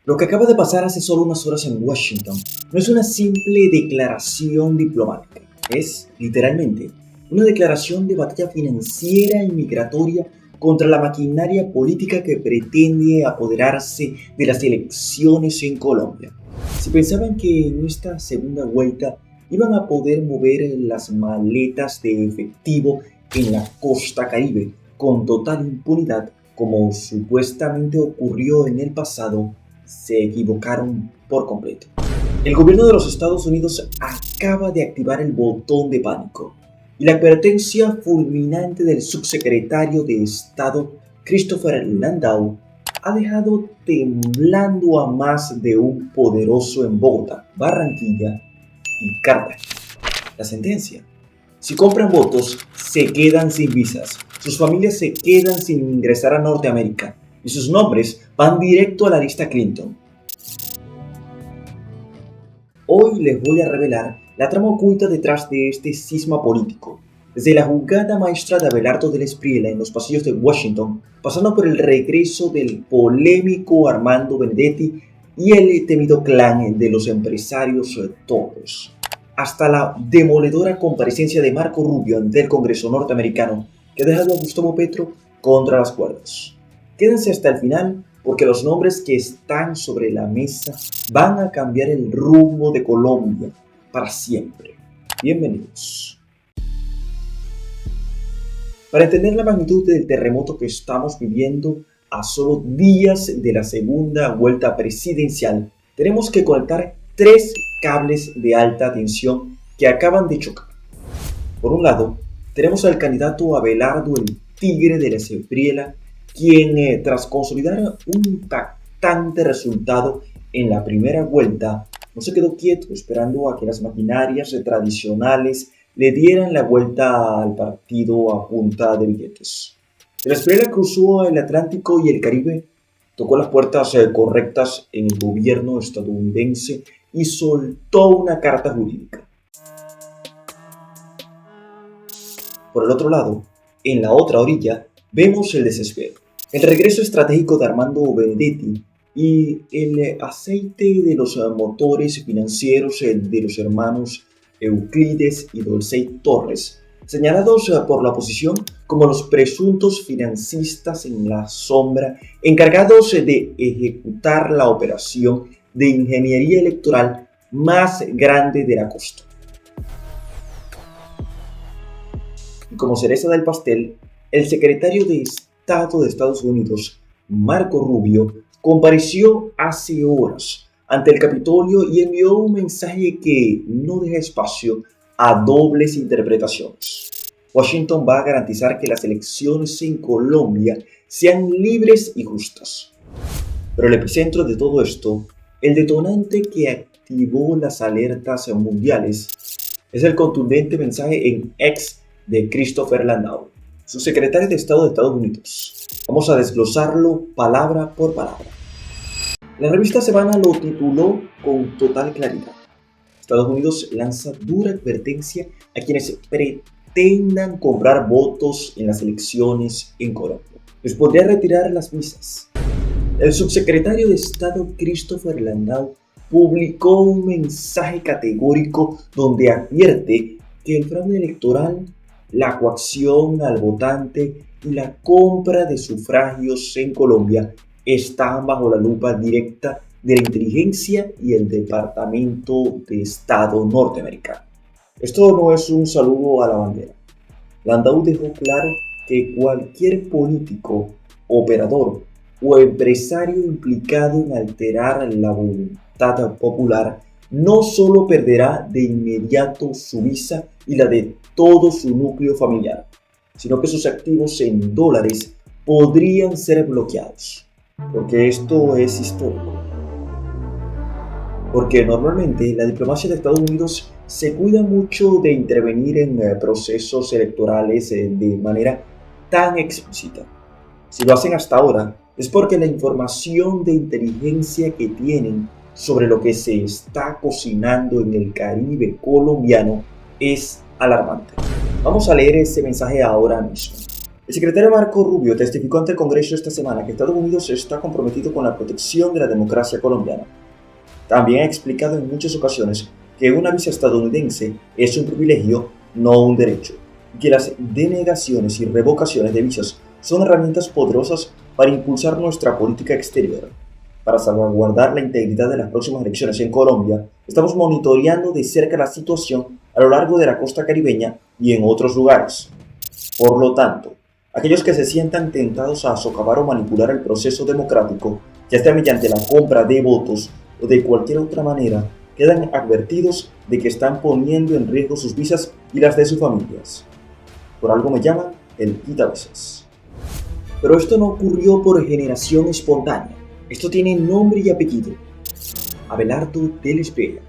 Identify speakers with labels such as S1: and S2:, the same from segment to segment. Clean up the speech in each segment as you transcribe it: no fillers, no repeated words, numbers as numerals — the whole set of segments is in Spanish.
S1: Lo que acaba de pasar hace solo unas horas en Washington no es una simple declaración diplomática, es literalmente una declaración de batalla financiera y migratoria contra la maquinaria política que pretende apoderarse de las elecciones en Colombia. Si pensaban que en esta segunda vuelta iban a poder mover las maletas de efectivo en la costa Caribe con total impunidad, como supuestamente ocurrió en el pasado, se equivocaron por completo. El gobierno de los Estados Unidos acaba de activar el botón de pánico y la advertencia fulminante del subsecretario de Estado Christopher Landau ha dejado temblando a más de un poderoso en Bogotá, Barranquilla y Cartagena. La sentencia: si compran votos, se quedan sin visas, sus familias se quedan sin ingresar a Norteamérica y sus nombres van directo a la lista Clinton. Hoy les voy a revelar la trama oculta detrás de este cisma político, desde la jugada maestra de Abelardo del Espriella en los pasillos de Washington, pasando por el regreso del polémico Armando Benedetti y el temido clan de los empresarios Torres, hasta la demoledora comparecencia de Marco Rubio ante el Congreso norteamericano, que ha dejado a Gustavo Petro contra las cuerdas. Quédense hasta el final, porque los nombres que están sobre la mesa van a cambiar el rumbo de Colombia para siempre. Bienvenidos. Para entender la magnitud del terremoto que estamos viviendo a solo días de la segunda vuelta presidencial, tenemos que conectar tres cables de alta tensión que acaban de chocar. Por un lado, tenemos al candidato Abelardo, el tigre de la Espriella, quien tras consolidar un impactante resultado en la primera vuelta, no se quedó quieto esperando a que las maquinarias tradicionales le dieran la vuelta al partido a punta de billetes. La Espriella cruzó el Atlántico y el Caribe, tocó las puertas correctas en el gobierno estadounidense y soltó una carta jurídica. Por el otro lado, en la otra orilla, vemos el desespero, el regreso estratégico de Armando Benedetti y el aceite de los motores financieros de los hermanos Euclides y Dolcey Torres, señalados por la oposición como los presuntos financistas en la sombra encargados de ejecutar la operación de ingeniería electoral más grande de la costa. Y como cereza del pastel, el secretario de Estado de Estados Unidos, Marco Rubio, compareció hace horas ante el Capitolio y envió un mensaje que no deja espacio a dobles interpretaciones. Washington va a garantizar que las elecciones en Colombia sean libres y justas. Pero el epicentro de todo esto, el detonante que activó las alertas mundiales, es el contundente mensaje en X de Christopher Landau, subsecretario de Estado de Estados Unidos. Vamos a desglosarlo palabra por palabra. La revista Semana lo tituló con total claridad: Estados Unidos lanza dura advertencia a quienes pretendan comprar votos en las elecciones en Colombia. Les podría retirar las visas. El subsecretario de Estado Christopher Landau publicó un mensaje categórico donde advierte que el fraude electoral, la coacción al votante y la compra de sufragios en Colombia están bajo la lupa directa de la inteligencia y el Departamento de Estado norteamericano. Esto no es un saludo a la bandera. Landau dejó claro que cualquier político, operador o empresario implicado en alterar la voluntad popular no solo perderá de inmediato su visa y la de todo su núcleo familiar, sino que sus activos en dólares podrían ser bloqueados, porque esto es histórico. Porque normalmente la diplomacia de Estados Unidos se cuida mucho de intervenir en procesos electorales de manera tan explícita. Si lo hacen hasta ahora, es porque la información de inteligencia que tienen sobre lo que se está cocinando en el Caribe colombiano es alarmante. Vamos a leer ese mensaje ahora mismo. El secretario Marco Rubio testificó ante el Congreso esta semana que Estados Unidos está comprometido con la protección de la democracia colombiana. También ha explicado en muchas ocasiones que una visa estadounidense es un privilegio, no un derecho, y que las denegaciones y revocaciones de visas son herramientas poderosas para impulsar nuestra política exterior. Para salvaguardar la integridad de las próximas elecciones en Colombia, estamos monitoreando de cerca la situación a lo largo de la costa caribeña y en otros lugares. Por lo tanto, aquellos que se sientan tentados a socavar o manipular el proceso democrático, ya sea mediante la compra de votos o de cualquier otra manera, quedan advertidos de que están poniendo en riesgo sus vidas y las de sus familias. Por algo me llaman el quitavisas. Pero esto no ocurrió por generación espontánea. Esto tiene nombre y apellido. Abelardo del Espriella.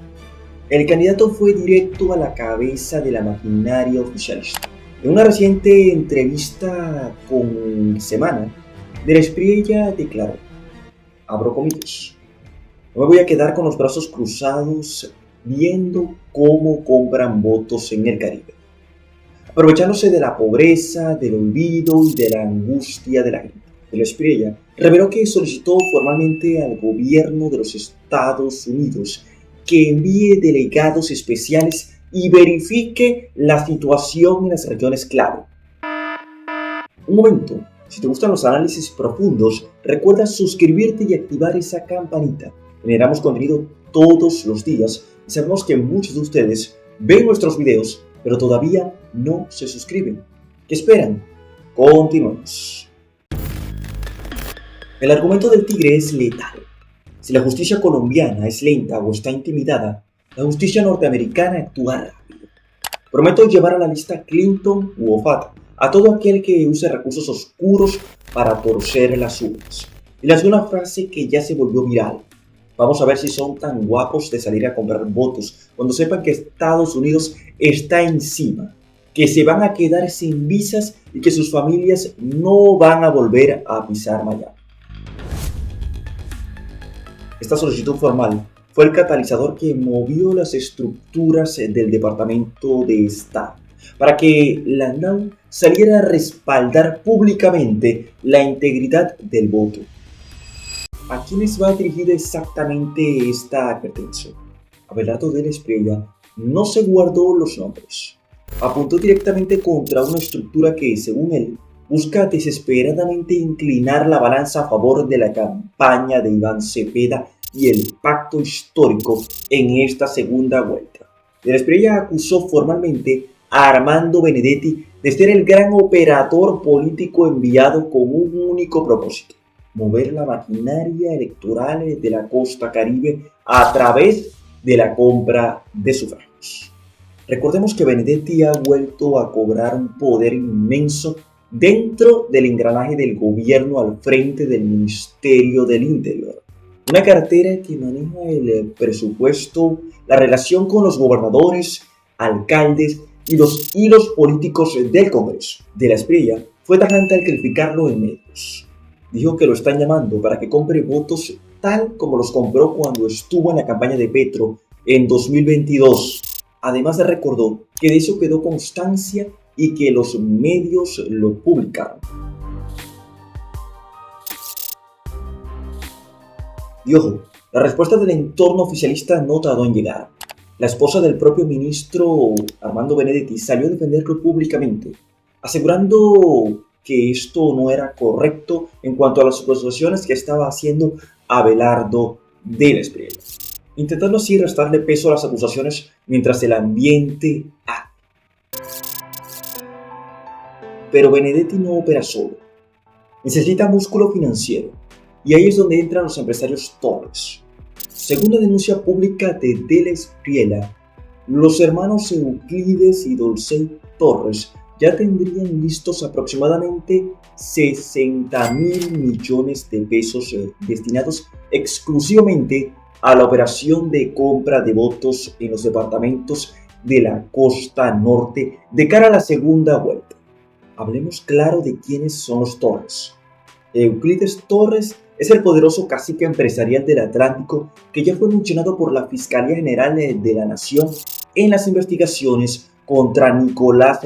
S1: El candidato fue directo a la cabeza de la maquinaria oficialista. En una reciente entrevista con Semana, del Espriella declaró, abro comillas, no me voy a quedar con los brazos cruzados viendo cómo compran votos en el Caribe, aprovechándose de la pobreza, del olvido y de la angustia de la gente. Del Espriella reveló que solicitó formalmente al gobierno de los Estados Unidos que envíe delegados especiales y verifique la situación en las regiones clave. Un momento, si te gustan los análisis profundos, recuerda suscribirte y activar esa campanita. Generamos contenido todos los días y sabemos que muchos de ustedes ven nuestros videos, pero todavía no se suscriben. ¿Qué esperan? Continuemos. El argumento del tigre es letal. Si la justicia colombiana es lenta o está intimidada, la justicia norteamericana actúa rápido. Prometo llevar a la lista Clinton u Ofat a todo aquel que use recursos oscuros para torcer las urnas. Y les doy una frase que ya se volvió viral. Vamos a ver si son tan guapos de salir a comprar votos cuando sepan que Estados Unidos está encima, que se van a quedar sin visas y que sus familias no van a volver a pisar Miami. Esta solicitud formal fue el catalizador que movió las estructuras del Departamento de Estado para que la NAU saliera a respaldar públicamente la integridad del voto. ¿A quiénes va dirigida exactamente esta advertencia? Abelardo del Espriella no se guardó los nombres. Apuntó directamente contra una estructura que, según él, busca desesperadamente inclinar la balanza a favor de la campaña de Iván Cepeda y el pacto histórico en esta segunda vuelta. Del Espriella acusó formalmente a Armando Benedetti de ser el gran operador político enviado con un único propósito: mover la maquinaria electoral de la costa caribe a través de la compra de sufragios. Recordemos que Benedetti ha vuelto a cobrar un poder inmenso dentro del engranaje del gobierno al frente del Ministerio del Interior. Una cartera que maneja el presupuesto, la relación con los gobernadores, alcaldes y los hilos políticos del Congreso. De la Espriella fue tajante al calificarlo en medios. Dijo que lo están llamando para que compre votos tal como los compró cuando estuvo en la campaña de Petro en 2022. Además recordó que de eso quedó constancia y que los medios lo publicaron. Y ojo, la respuesta del entorno oficialista no tardó en llegar. La esposa del propio ministro Armando Benedetti salió a defenderlo públicamente, asegurando que esto no era correcto en cuanto a las acusaciones que estaba haciendo Abelardo del Espriella, intentando así restarle peso a las acusaciones mientras el ambiente arde. Pero Benedetti no opera solo, necesita músculo financiero, y ahí es donde entran los empresarios Torres. Según la denuncia pública de Del Espriella, los hermanos Euclides y Dolcey Torres ya tendrían listos aproximadamente 60.000 millones de pesos destinados exclusivamente a la operación de compra de votos en los departamentos de la costa norte de cara a la segunda vuelta. Hablemos claro de quiénes son los Torres. Euclides Torres es el poderoso cacique empresarial del Atlántico que ya fue mencionado por la Fiscalía General de la Nación en las investigaciones contra Nicolás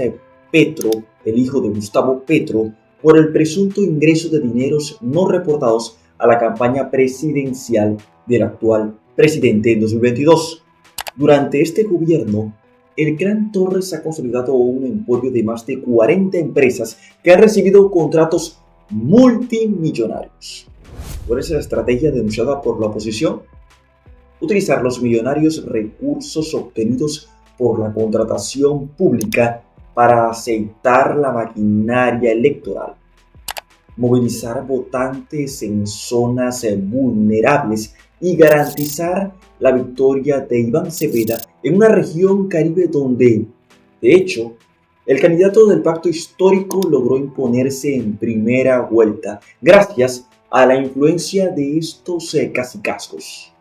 S1: Petro, el hijo de Gustavo Petro, por el presunto ingreso de dineros no reportados a la campaña presidencial del actual presidente en 2022. Durante este gobierno, el clan Torres ha consolidado un emporio de más de 40 empresas que han recibido contratos multimillonarios. ¿Cuál es la estrategia denunciada por la oposición? Utilizar los millonarios recursos obtenidos por la contratación pública para aceitar la maquinaria electoral, movilizar votantes en zonas vulnerables y garantizar la victoria de Iván Cepeda en una región caribe donde, de hecho, el candidato del pacto histórico logró imponerse en primera vuelta gracias a la influencia de estos cacicazgos.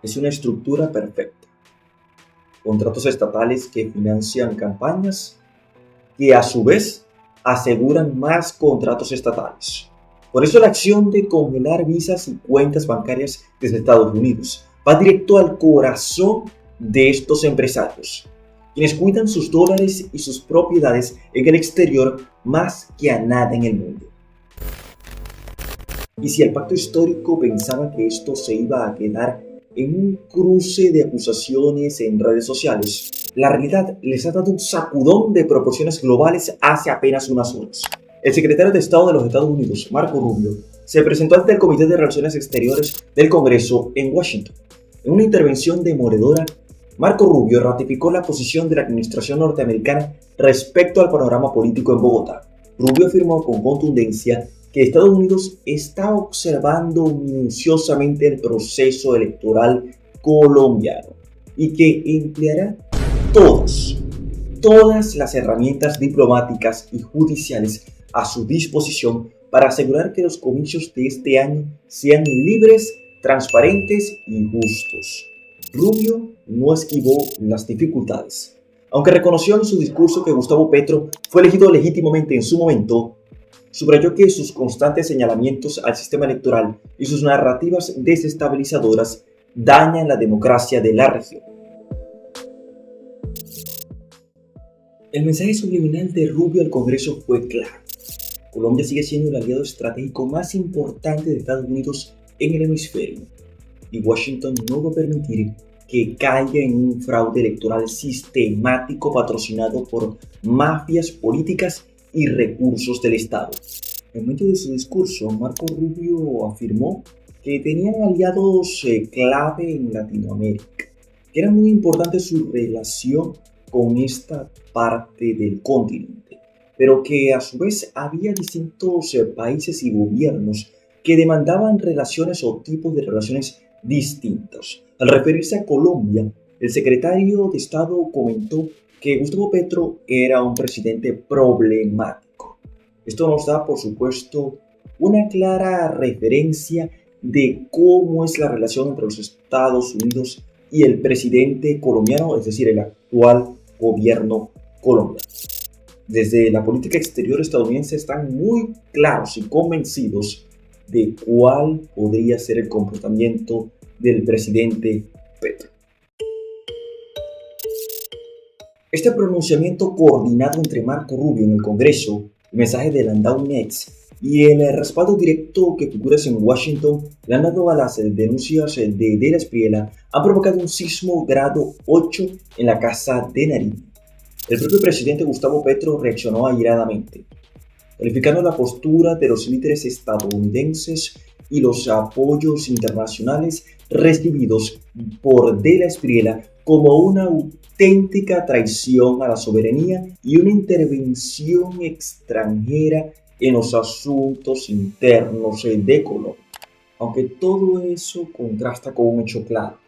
S1: Es una estructura perfecta. Contratos estatales que financian campañas que a su vez aseguran más contratos estatales. Por eso la acción de congelar visas y cuentas bancarias desde Estados Unidos va directo al corazón de estos empresarios, quienes cuidan sus dólares y sus propiedades en el exterior más que a nada en el mundo. Y si el pacto histórico pensaba que esto se iba a quedar en un cruce de acusaciones en redes sociales, la realidad les ha dado un sacudón de proporciones globales hace apenas unas horas. El secretario de Estado de los Estados Unidos, Marco Rubio, se presentó ante el Comité de Relaciones Exteriores del Congreso en Washington. En una intervención demoledora, Marco Rubio ratificó la posición de la administración norteamericana respecto al panorama político en Bogotá. Rubio afirmó con contundencia que Estados Unidos está observando minuciosamente el proceso electoral colombiano y que empleará todas las herramientas diplomáticas y judiciales a su disposición para asegurar que los comicios de este año sean libres, transparentes y justos. Rubio no esquivó las dificultades. Aunque reconoció en su discurso que Gustavo Petro fue elegido legítimamente en su momento, subrayó que sus constantes señalamientos al sistema electoral y sus narrativas desestabilizadoras dañan la democracia de la región. El mensaje subliminal de Rubio al Congreso fue claro. Colombia sigue siendo el aliado estratégico más importante de Estados Unidos en el hemisferio, y Washington no va a permitir que caiga en un fraude electoral sistemático patrocinado por mafias políticas y recursos del Estado. En medio de su discurso, Marco Rubio afirmó que tenían aliados clave en Latinoamérica, que era muy importante su relación con esta parte del continente, pero que a su vez había distintos países y gobiernos que demandaban relaciones o tipos de relaciones distintos. Al referirse a Colombia, el secretario de Estado comentó que Gustavo Petro era un presidente problemático. Esto nos da, por supuesto, una clara referencia de cómo es la relación entre los Estados Unidos y el presidente colombiano, es decir, el actual gobierno colombiano. Desde la política exterior estadounidense están muy claros y convencidos de cuál podría ser el comportamiento del presidente Petro. Este pronunciamiento coordinado entre Marco Rubio en el Congreso, el mensaje de Landau Nets y el respaldo directo que figuras en Washington le han dado a las denuncias de la Espriella han provocado un sismo grado 8 en la Casa de Nariño. El propio presidente Gustavo Petro reaccionó airadamente, calificando la postura de los líderes estadounidenses y los apoyos internacionales recibidos por de la Espriella como una auténtica traición a la soberanía y una intervención extranjera en los asuntos internos de Colombia. Aunque todo eso contrasta con un hecho claro,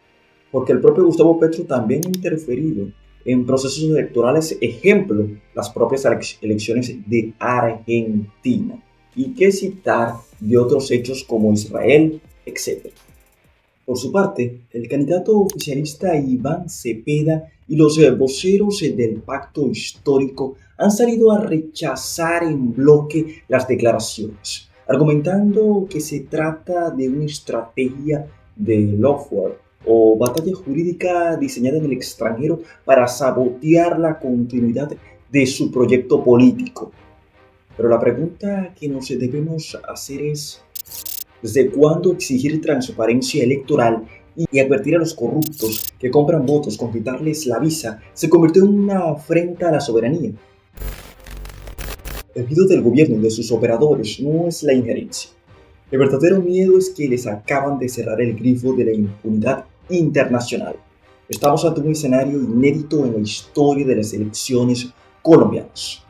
S1: porque el propio Gustavo Petro también ha interferido en procesos electorales, ejemplo, las propias elecciones de Argentina, y qué citar de otros hechos como Israel, etc. Por su parte, el candidato oficialista Iván Cepeda y los voceros del pacto histórico han salido a rechazar en bloque las declaraciones, argumentando que se trata de una estrategia de lawfare o batalla jurídica diseñada en el extranjero para sabotear la continuidad de su proyecto político. Pero la pregunta que nos debemos hacer es, ¿desde cuándo exigir transparencia electoral y advertir a los corruptos que compran votos con quitarles la visa se convirtió en una afrenta a la soberanía? El miedo del gobierno y de sus operadores no es la injerencia. El verdadero miedo es que les acaban de cerrar el grifo de la impunidad internacional. Estamos ante un escenario inédito en la historia de las elecciones colombianas.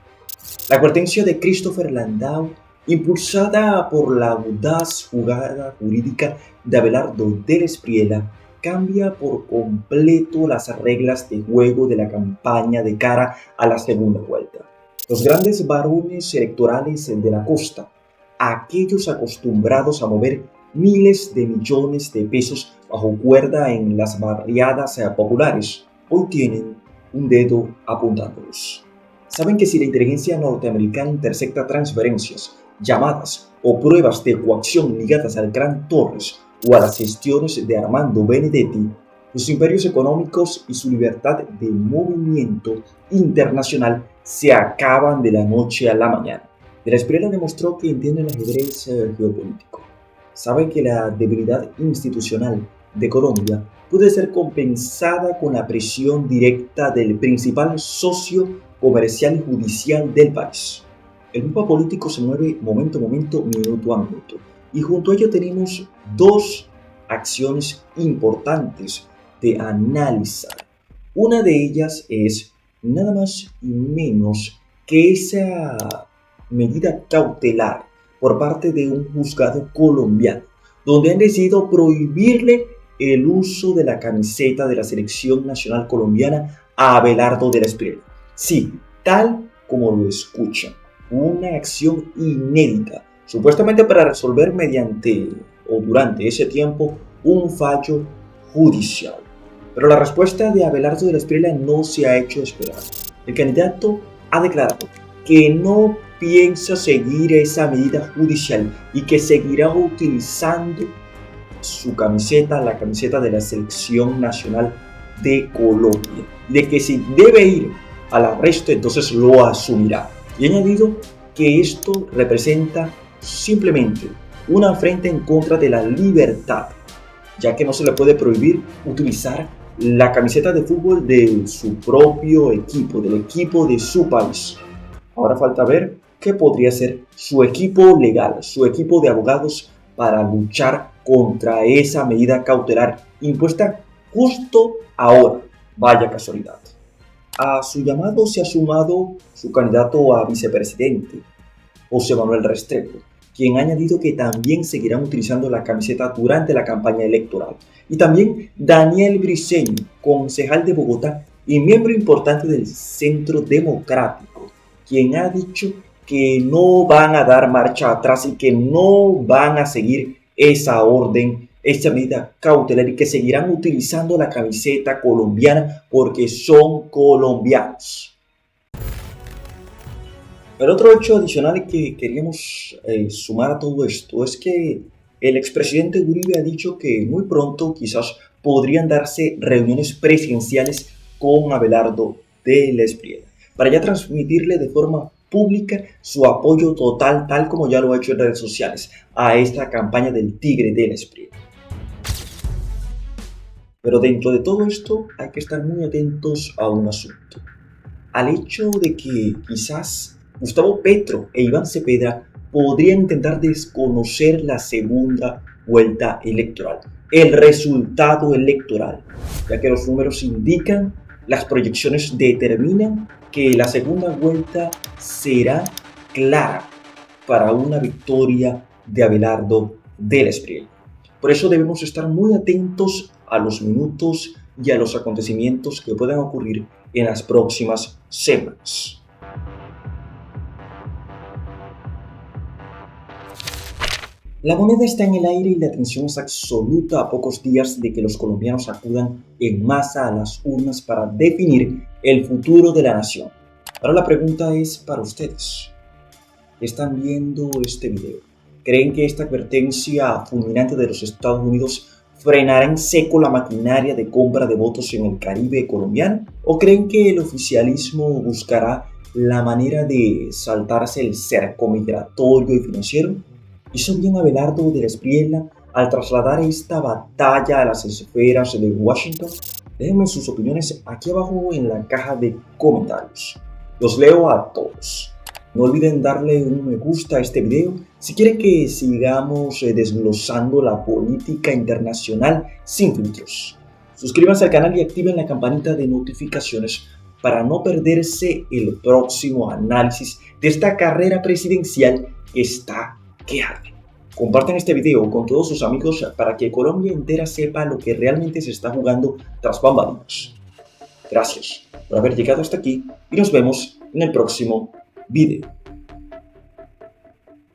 S1: La advertencia de Christopher Landau, impulsada por la audaz jugada jurídica de Abelardo del Espriella, cambia por completo las reglas de juego de la campaña de cara a la segunda vuelta. Los grandes varones electorales de la costa, aquellos acostumbrados a mover miles de millones de pesos bajo cuerda en las barriadas populares, hoy tienen un dedo apuntándolos. Saben que si la inteligencia norteamericana intercepta transferencias, llamadas o pruebas de coacción ligadas al Gran Torres o a las gestiones de Armando Benedetti, los imperios económicos y su libertad de movimiento internacional se acaban de la noche a la mañana. De la Espriella demostró que entiende el ajedrez geopolítico. Sabe que la debilidad institucional de Colombia puede ser compensada con la presión directa del principal socio comercial y judicial del país. El mapa político se mueve momento a momento, minuto a minuto. Y junto a ello tenemos dos acciones importantes de analizar. Una de ellas es nada más y menos que esa medida cautelar por parte de un juzgado colombiano, donde han decidido prohibirle el uso de la camiseta de la Selección Nacional Colombiana a Abelardo del Espriella. Sí, tal como lo escuchan, una acción inédita, supuestamente para resolver mediante o durante ese tiempo un fallo judicial. Pero la respuesta de Abelardo del Espriella no se ha hecho esperar. El candidato ha declarado que no piensa seguir esa medida judicial y que seguirá utilizando su camiseta, la camiseta de la Selección Nacional de Colombia. De que si debe ir al arresto, entonces lo asumirá. Y ha añadido que esto representa simplemente una afrenta en contra de la libertad, ya que no se le puede prohibir utilizar la camiseta de fútbol de su propio equipo, del equipo de su país. Ahora falta ver qué podría ser su equipo legal, su equipo de abogados para luchar contra esa medida cautelar impuesta justo ahora. Vaya casualidad. A su llamado se ha sumado su candidato a vicepresidente, José Manuel Restrepo, quien ha añadido que también seguirán utilizando la camiseta durante la campaña electoral. Y también Daniel Briceño, concejal de Bogotá y miembro importante del Centro Democrático, quien ha dicho que no van a dar marcha atrás y que no van a seguir esa orden, esa medida cautelar y que seguirán utilizando la camiseta colombiana porque son colombianos. El otro hecho adicional que queríamos sumar a todo esto es que el expresidente Uribe ha dicho que muy pronto quizás podrían darse reuniones presidenciales con Abelardo del Espriella para ya transmitirle de forma pública su apoyo total, tal como ya lo ha hecho en redes sociales, a esta campaña del Tigre del Espriella. Pero dentro de todo esto hay que estar muy atentos a un asunto, al hecho de que quizás Gustavo Petro e Iván Cepeda podrían intentar desconocer la segunda vuelta electoral, el resultado electoral, ya que los números indican, las proyecciones determinan que la segunda vuelta será clara para una victoria de Abelardo del Espriella. Por eso debemos estar muy atentos a los minutos y a los acontecimientos que puedan ocurrir en las próximas semanas. La moneda está en el aire y la tensión es absoluta a pocos días de que los colombianos acudan en masa a las urnas para definir el futuro de la nación. Ahora la pregunta es para ustedes. ¿Están viendo este video? ¿Creen que esta advertencia fulminante de los Estados Unidos frenará en seco la maquinaria de compra de votos en el Caribe colombiano? ¿O creen que el oficialismo buscará la manera de saltarse el cerco migratorio y financiero? ¿Hizo bien Abelardo de la Espriella al trasladar esta batalla a las esferas de Washington? Déjenme sus opiniones aquí abajo en la caja de comentarios. Los leo a todos. No olviden darle un me gusta a este video si quieren que sigamos desglosando la política internacional sin filtros. Suscríbanse al canal y activen la campanita de notificaciones para no perderse el próximo análisis de esta carrera presidencial que está que arde. Compartan este video con todos sus amigos para que Colombia entera sepa lo que realmente se está jugando tras bambalinas. Gracias por haber llegado hasta aquí y nos vemos en el próximo video.